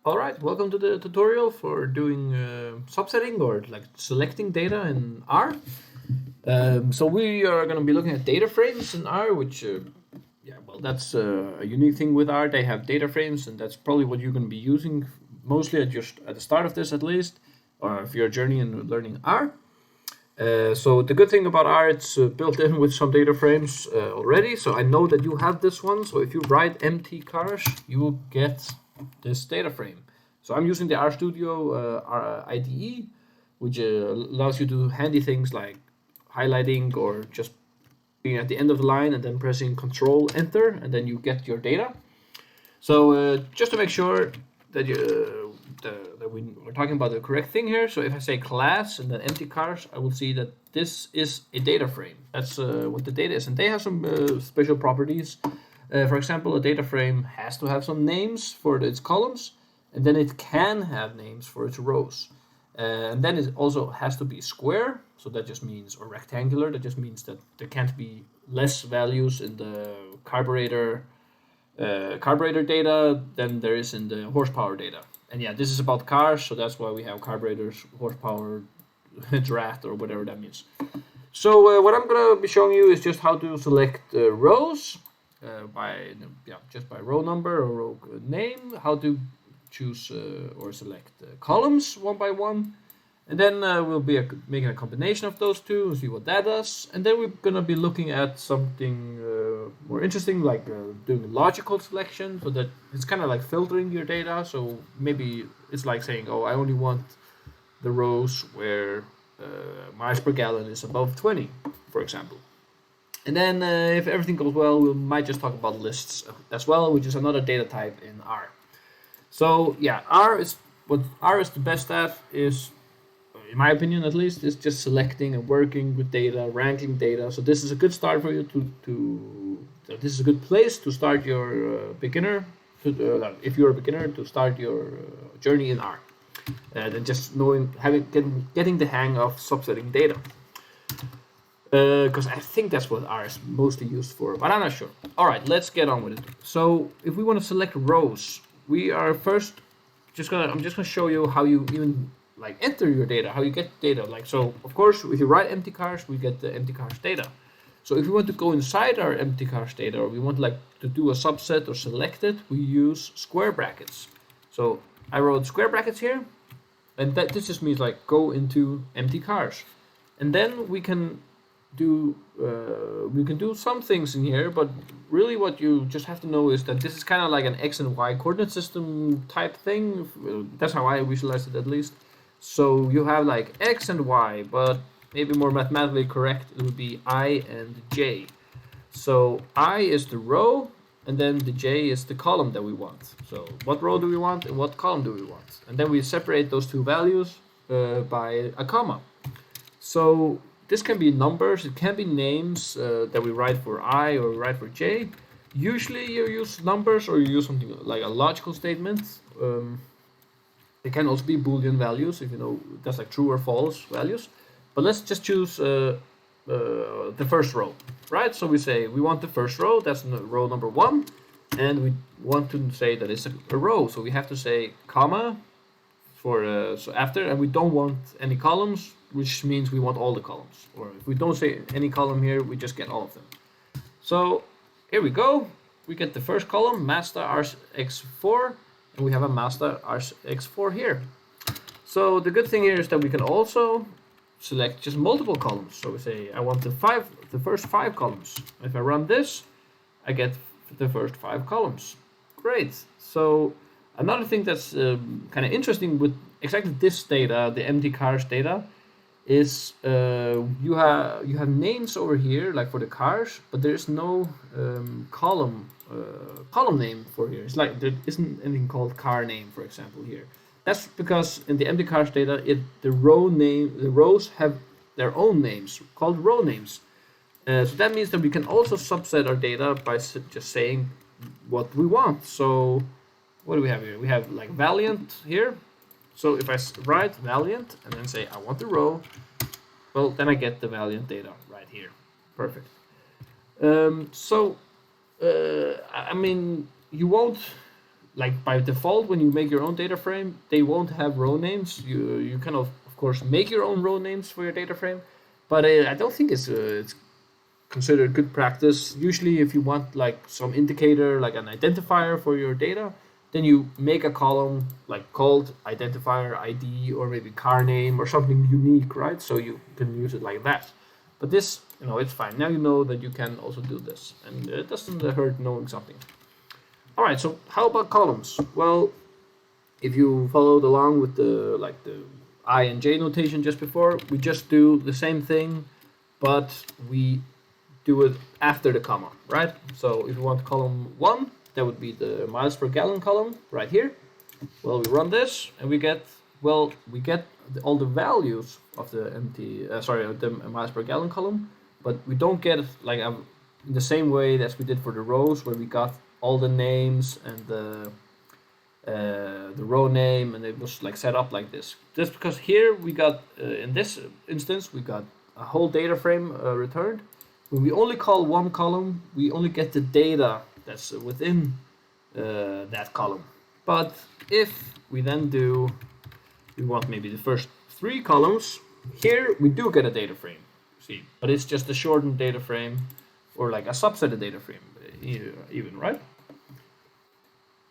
Alright, welcome to the tutorial for doing subsetting or like selecting data in R. So we are going to be looking at data frames in R, which, yeah, well, that's a unique thing with R. They have data frames, and that's probably what you're going to be using mostly at the start of this at least, or if you're journeying in learning R. So the good thing about R, it's built in with some data frames already. So I know that you have this one. So if you write empty cars, you will get this data frame. So I'm using the Rstudio IDE, which allows you to do handy things like highlighting or just being at the end of the line and then pressing Control Enter, and then you get your data. So just to make sure that that we are talking about the correct thing here. So if I say class and then empty cars, I will see that this is a data frame. That's what the data is, and they have some special properties. For example, a data frame has to have some names for its columns, and then it can have names for its rows. And then it also has to be square, so that just means, or rectangular, that just means that there can't be less values in the carburetor data than there is in the horsepower data. And yeah, this is about cars, so that's why we have carburetors, horsepower, draft, or whatever that means. So what I'm gonna be showing you is just how to select rows just by row number or row name, how to choose or select columns one by one. And then we'll be making a combination of those two and see what that does. And then we're going to be looking at something more interesting, like doing logical selection, so that it's kind of like filtering your data. So maybe it's like saying, oh, I only want the rows where miles per gallon is above 20, for example. And then if everything goes well, we might just talk about lists as well, which is another data type in R. So yeah, what R is the best at is, in my opinion at least, is just selecting and working with data, ranking data. So this is a good start for you this is a good place to start your beginner, if you're a beginner, to start your journey in R. And just getting the hang of subsetting data. Because I think that's what R is mostly used for, but I'm not sure. All right, let's get on with it. So if we want to select rows, we are first I'm just gonna show you how you even like enter your data, how you get data. Like, so of course, if you write empty cars, we get the empty cars data. So if we want to go inside our empty cars data, or we want to do a subset or select it, we use square brackets. So I wrote square brackets here, and this just means like go into empty cars, and then we can do some things in here, but really what you just have to know is that this is kind of like an x and y coordinate system type thing. That's how I visualize it, at least. So you have like x and y, but maybe more mathematically correct, it would be I and j. So I is the row, and then the j is the column that we want. So what row do we want and what column do we want? And then we separate those two values by a comma. So this can be numbers, it can be names that we write for I or write for j. Usually you use numbers, or you use something like a logical statement. They can also be Boolean values, if you know, that's like true or false values. But let's just choose the first row, right? So we say we want the first row, that's row number 1, and we want to say that it's a row. So we have to say comma for so after, and we don't want any columns, which means we want all the columns. Or if we don't say any column here, we just get all of them. So here we go. We get the first column, Mazda RX4, and we have a Mazda RX4 here. So the good thing here is that we can also select just multiple columns. So we say I want the first 5 columns. If I run this, I get the first 5 columns. Great. So another thing that's kind of interesting with exactly this data, the empty cars data, is you have names over here, like for the cars, but there's no column name for here. It's like there isn't anything called car name, for example, here. That's because in the empty cars data, the rows have their own names called row names. So that means that we can also subset our data by just saying what we want. So what do we have here? We have like Valiant here. So if I write Valiant and then say I want the row, well, then I get the Valiant data right here. Perfect. I mean, you won't like by default, when you make your own data frame, they won't have row names. You kind of course make your own row names for your data frame, but I don't think it's considered good practice. Usually, if you want like some indicator, like an identifier for your data, then you make a column like called identifier ID or maybe car name or something unique, right? So you can use it like that. But this, it's fine. Now you know that you can also do this, and it doesn't hurt knowing something. All right. So how about columns? Well, if you followed along with the I and J notation just before, we just do the same thing, but we do it after the comma, right? So if you want column 1, that would be the miles per gallon column right here. Well, we run this and we get all the values of the the miles per gallon column, but we don't get it like in the same way as we did for the rows, where we got all the names and the row name, and it was like set up like this. Just because here we got in this instance we got a whole data frame returned. When we only call one column, we only get the data that's within that column. But if we then we want maybe the first 3 columns, here we do get a data frame, see, but it's just a shortened data frame or like a subset of data frame, even, right?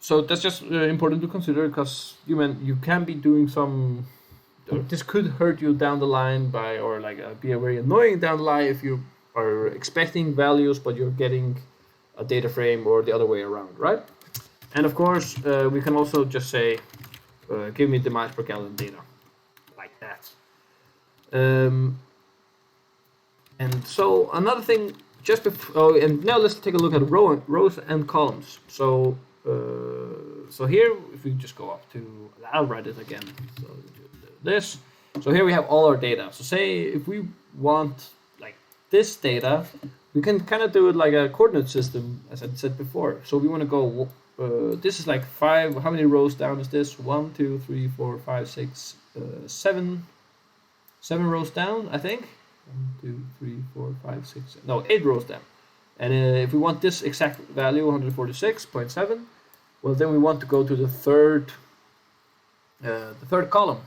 So that's just important to consider, because you can be doing some. This could hurt you down the line or be a very annoying down the line if you are expecting values but you're getting a data frame or the other way around, right? And of course, we can also just say, give me the miles per gallon data, like that. And so another thing, just before, and now let's take a look at rows and columns. So here, if we just go up to, I'll write it again. So this. So here we have all our data. So say if we want like this data, we can kind of do it like a coordinate system, as I said before. So we want to go. This is like 5. How many rows down is this? 1, 2, 3, 4, 5, 6, 7. 7 rows down, I think. 1, 2, 3, 4, 5, 6. No, 8 rows down. And if we want this exact value, 146.7, well, then we want to go to the third column.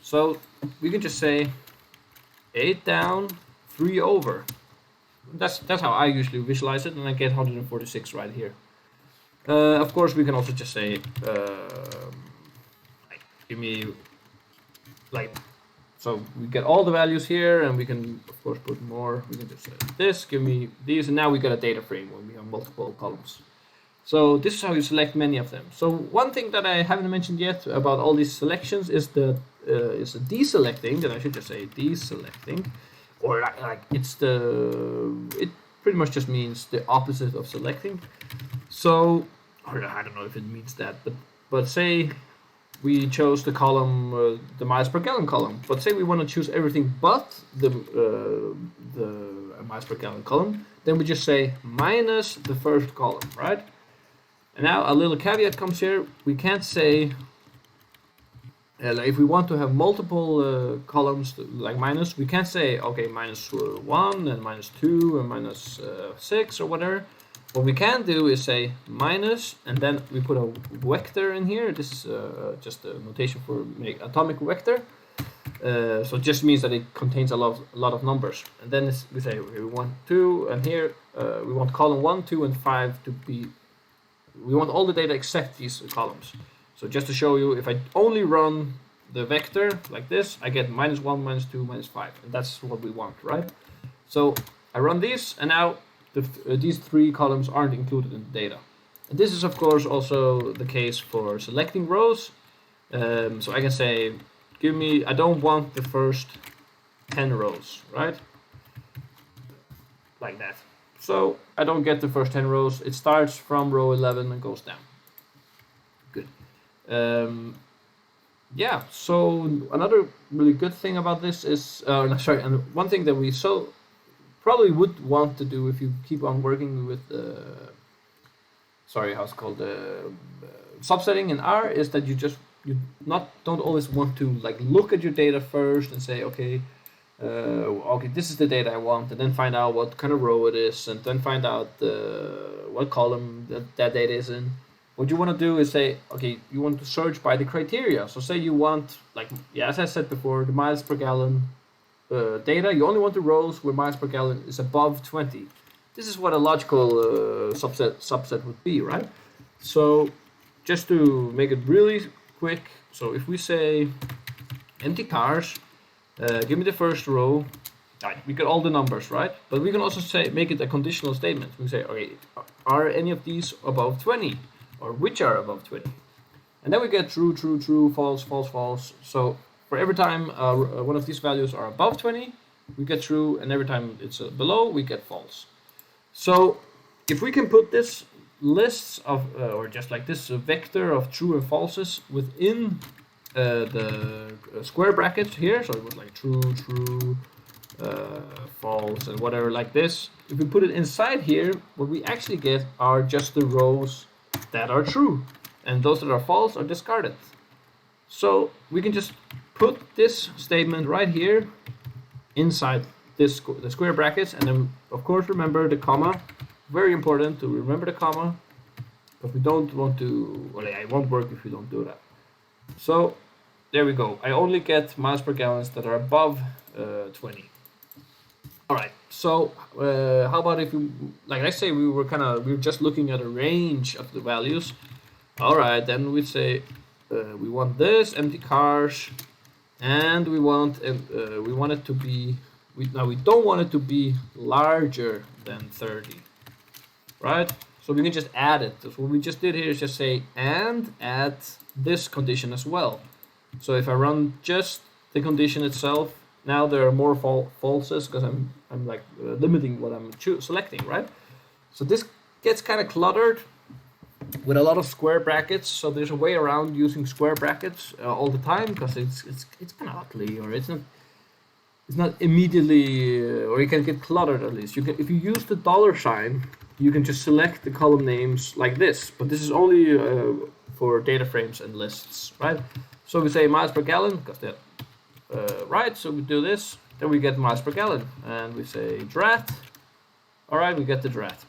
So we can just say 8 down, 3 over. That's how I usually visualize it, and I get 146 right here. Of course, we can also just say, give me, so we get all the values here, and we can, of course, put more. We can just say this, give me these, and now we get a data frame when we have multiple columns. So this is how you select many of them. So one thing that I haven't mentioned yet about all these selections is the deselecting. That I should just say deselecting, or it pretty much just means the opposite of selecting. So, or I don't know if it means that, but say we chose the column, the miles per gallon column, but say we want to choose everything but the miles per gallon column, then we just say minus the first column, right? And now a little caveat comes here. We can't say, like if we want to have multiple columns like minus, we can't say, okay, minus 1 and minus 2 and minus 6 or whatever. What we can do is say minus, and then we put a vector in here. This is just a notation for atomic vector. So it just means that it contains a lot of numbers. And then we say we want 2, and here we want column 1, 2, and 5 to be. We want all the data except these columns. So just to show you, if I only run the vector like this, I get -1, -2, -5, and that's what we want, right? So I run these, and now these 3 columns aren't included in the data. And this is of course also the case for selecting rows. So I can say, I don't want the first 10 rows, right? Like that. So I don't get the first 10 rows. It starts from row 11 and goes down. Good. Yeah, so another really good thing about this is, and one thing that we probably would want to do if you keep on working with subsetting in R, is that you don't always want to like look at your data first and say, okay, this is the data I want, and then find out what kind of row it is, and then find out what column that data is in. what you want to do is say, okay, you want to search by the criteria. So say you want, like, yeah, as I said before, the miles per gallon data. You only want the rows where miles per gallon is above 20. This is what a logical subset would be, right? So just to make it really quick, so if we say empty cars, give me the first row. Right, we get all the numbers, right? But we can also say make it a conditional statement. We say, okay, are any of these above 20, or which are above 20? And then we get true, true, true, false, false, false. So for every time one of these values are above 20, we get true, and every time it's below, we get false. So if we can put this lists of, or just like this vector of true and falses within the square brackets here, so it was like true, true, false, and whatever like this. If we put it inside here, what we actually get are just the rows that are true, and those that are false are discarded. So we can just put this statement right here inside this the square brackets, and then of course remember the comma. Very important to remember the comma, but we don't want to, well, it won't work if we don't do that. So there we go. I only get miles per gallons that are above 20. All right. So how about if you, like, let's say we were just looking at a range of the values. All right, then we say we want this empty cars, and we want it to be we don't want it to be larger than 30, right? So we can just add it. So what we just did here is just say and add this condition as well. So if I run just the condition itself, now there are more falses because I'm like limiting what I'm selecting, right? So this gets kind of cluttered with a lot of square brackets. So there's a way around using square brackets all the time, because it's kind of ugly, or it's not immediately, or it can get cluttered at least. You can, if you use the $sign, you can just select the column names like this. But this is only for data frames and lists, right? So we say miles per gallon, because that right. So we do this, then we get miles per gallon, and we say drat. All right, we get the drat.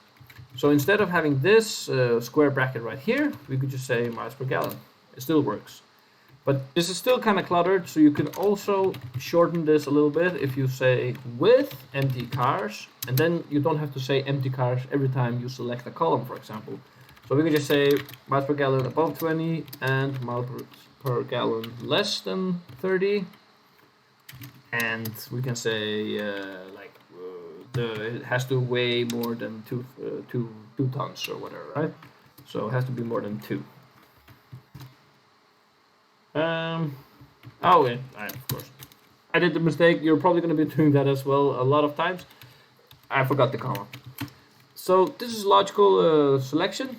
So instead of having this square bracket right here, we could just say miles per gallon. It still works. But this is still kind of cluttered, so you can also shorten this a little bit if you say with empty cars, and then you don't have to say empty cars every time you select a column, for example. So we can just say miles per gallon above 20 and miles per gallon less than 30. And we can say it has to weigh more than two tons or whatever, right? So it has to be more than 2. Of course, I did the mistake. You're probably going to be doing that as well a lot of times. I forgot the comma. So this is logical selection.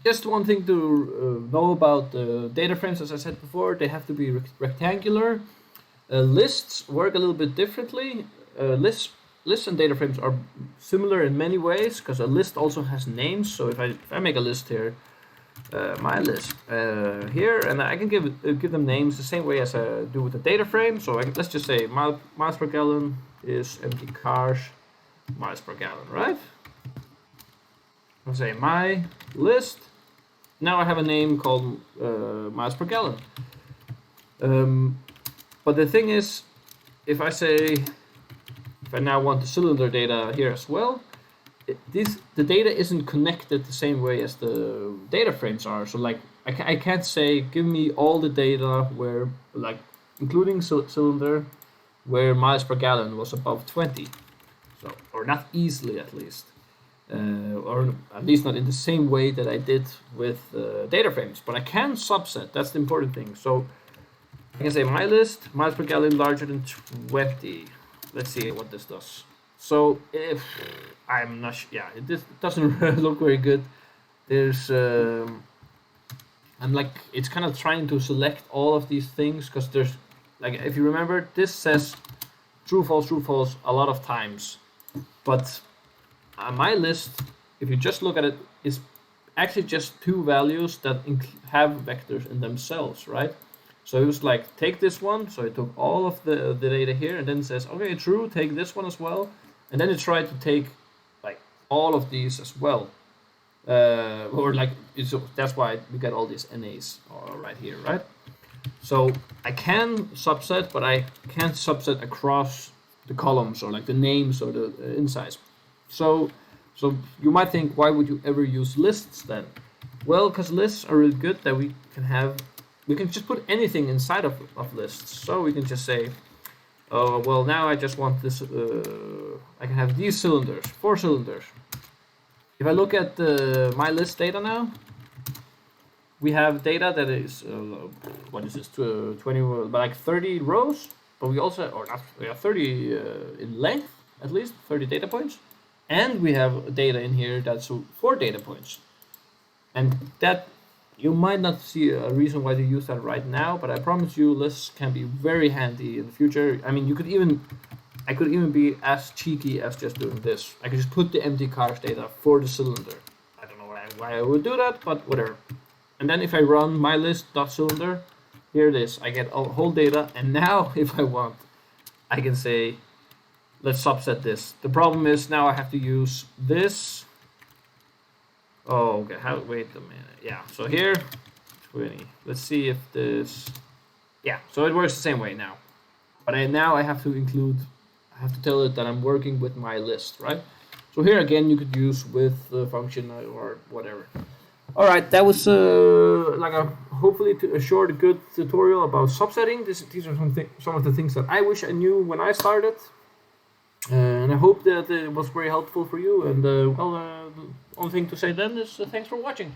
Just one thing to know about data frames, as I said before, they have to be rectangular. Lists work a little bit differently. Lists and data frames are similar in many ways, because a list also has names. So if I make a list here, my list here, and I can give them names the same way as I do with the data frame. So let's just say miles per gallon is empty cars miles per gallon, right? I'll say my list. Now I have a name called miles per gallon. But the thing is, if I now want the cylinder data here as well, the data isn't connected the same way as the data frames are. So like I can't say give me all the data where, like, including cylinder, where miles per gallon was above 20. So, or not easily at least, or at least not in the same way that I did with data frames. But I can subset. That's the important thing. So I can say my list, miles per gallon larger than 20. Let's see what this does. So if I'm not this doesn't look very good. There's I'm like, it's kind of trying to select all of these things, because there's, like, if you remember, this says true false a lot of times, but my list, if you just look at it, is actually just 2 values that have vectors in themselves, right? So it was like, take this one, so it took all of the data here, and then it says, okay, true, take this one as well, and then it tried to take like all of these as well. or like that's why we got all these NAs right here, right? So I can subset, but I can't subset across the columns or like the names or the insides. So you might think, why would you ever use lists then? Well, because lists are really good that we can just put anything inside of lists. So we can just say, oh, well, now I just want this, I can have these cylinders, 4 cylinders. If I look at my list data now, we have data that is, what is this, 20, like 30 rows, but we also, or not, we have 30 in length, at least 30 data points. And we have data in here that's 4 data points. And that, you might not see a reason why to use that right now, but I promise you lists can be very handy in the future. I mean, I could even be as cheeky as just doing this. I could just put the empty cars data for the cylinder. I don't know why I would do that, but whatever. And then if I run my list.cylinder, here it is. I get whole data, and now if I want, I can say, let's subset this. The problem is now I have to use this. Oh, okay. Wait a minute. Yeah. So here, 20. Let's see if this. Yeah. So it works the same way now, but now I have to include. I have to tell it that I'm working with my list, right? So here again, you could use with the function or whatever. All right, that was like a hopefully a short, good tutorial about subsetting. These are some of the things that I wish I knew when I started, and I hope that it was very helpful for you. And the only thing to say then is thanks for watching.